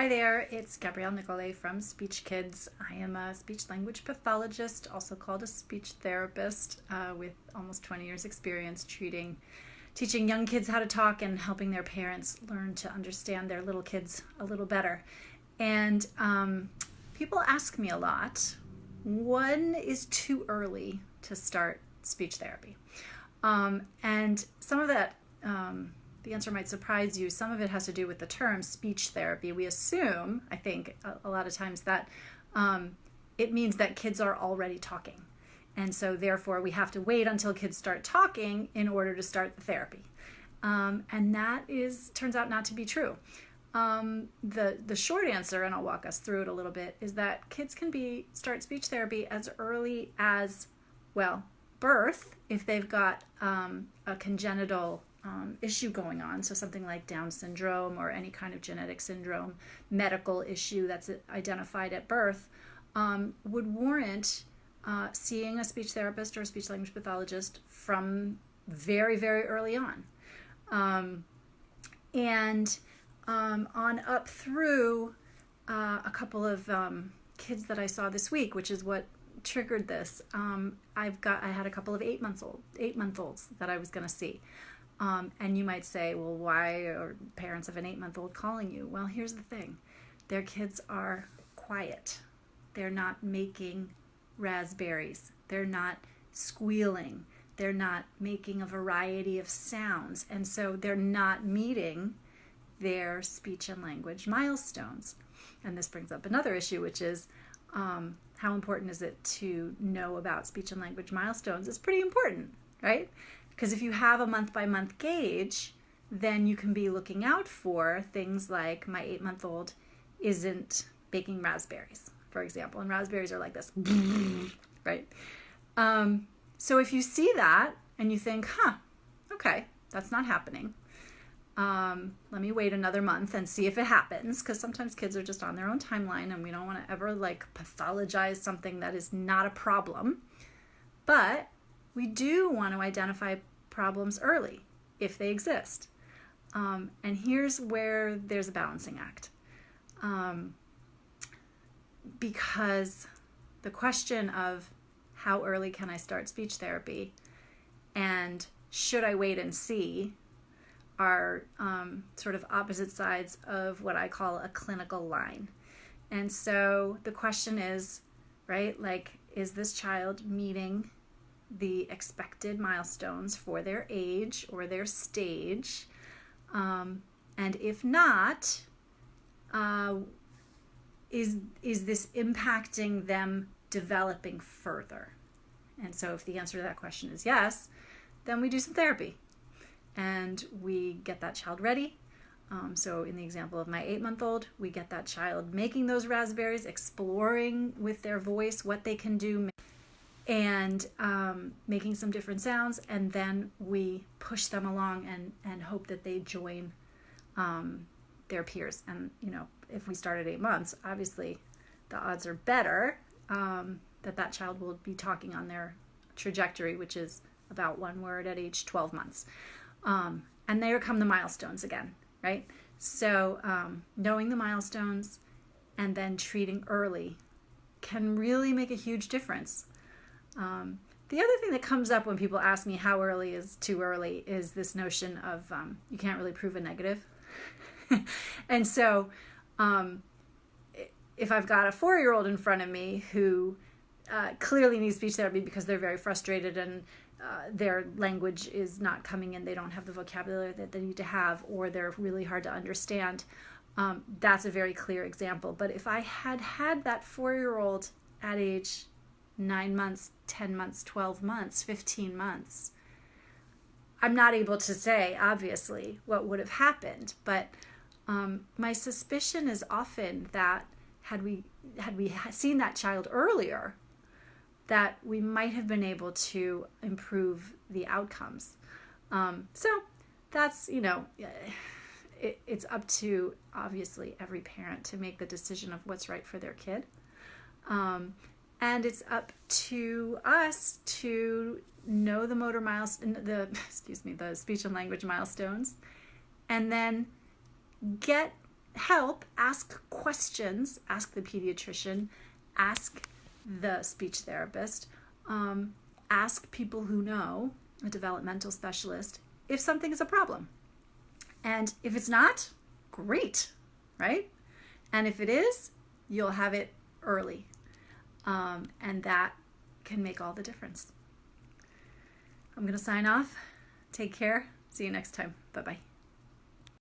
Hi there, it's Gabrielle Nicolay from SpeechKids. I am a speech language pathologist, also called a speech therapist, with almost 20 years experience teaching young kids how to talk and helping their parents learn to understand their little kids a little better. And people ask me a lot, when is too early to start speech therapy? And some of that the answer might surprise you. Some of it has to do with the term speech therapy. We assume, I think, a lot of times that it means that kids are already talking. And so therefore we have to wait until kids start talking in order to start the therapy. And that turns out not to be true. The short answer, and I'll walk us through it a little bit, is that kids can start speech therapy as early as, birth, if they've got a congenital issue going on, so something like Down syndrome or any kind of genetic syndrome, medical issue that's identified at birth, would warrant seeing a speech therapist or a speech language pathologist from very, very early on. And on up through a couple of kids that I saw this week, which is what triggered this. I had a couple of 8-month-olds that I was going to see. And you might say, well, why are parents of an 8-month-old calling you? Well, here's the thing. Their kids are quiet. They're not making raspberries. They're not squealing. They're not making a variety of sounds. And so they're not meeting their speech and language milestones. And this brings up another issue, which is how important is it to know about speech and language milestones? It's pretty important, right? Because if you have a month-by-month gauge, then you can be looking out for things like my 8-month-old isn't baking raspberries, for example. And raspberries are like this, right? So if you see that and you think, okay, that's not happening. Let me wait another month and see if it happens, because sometimes kids are just on their own timeline and we don't want to ever pathologize something that is not a problem. But we do want to identify problems early if they exist. And here's where there's a balancing act. Because the question of how early can I start speech therapy and should I wait and see are sort of opposite sides of what I call a clinical line. And so the question is, right, is this child meeting the expected milestones for their age or their stage? And if not, is this impacting them developing further? And so if the answer to that question is yes, then we do some therapy and we get that child ready. So in the example of my 8-month-old, we get that child making those raspberries, exploring with their voice what they can do, and making some different sounds, and then we push them along and hope that they join their peers. And if we start at 8 months, obviously the odds are better that child will be talking on their trajectory, which is about 1 word at age 12 months. And there come the milestones again, right? So knowing the milestones and then treating early can really make a huge difference. The other thing that comes up when people ask me how early is too early is this notion of you can't really prove a negative. And so if I've got a 4-year-old in front of me who clearly needs speech therapy because they're very frustrated and their language is not coming in, they don't have the vocabulary that they need to have, or they're really hard to understand, that's a very clear example. But if I had that 4-year-old at age 9 months, 10 months, 12 months, 15 months, I'm not able to say, obviously, what would have happened. But my suspicion is often that had we seen that child earlier, that we might have been able to improve the outcomes. So that's, it's up to, obviously, every parent to make the decision of what's right for their kid. And it's up to us to know the motor milestone, the speech and language milestones, and then get help, ask questions, ask the pediatrician, ask the speech therapist, ask people who know, a developmental specialist, if something is a problem. And if it's not, great, right? And if it is, you'll have it early. And that can make all the difference. I'm going to sign off. Take care. See you next time. Bye-bye.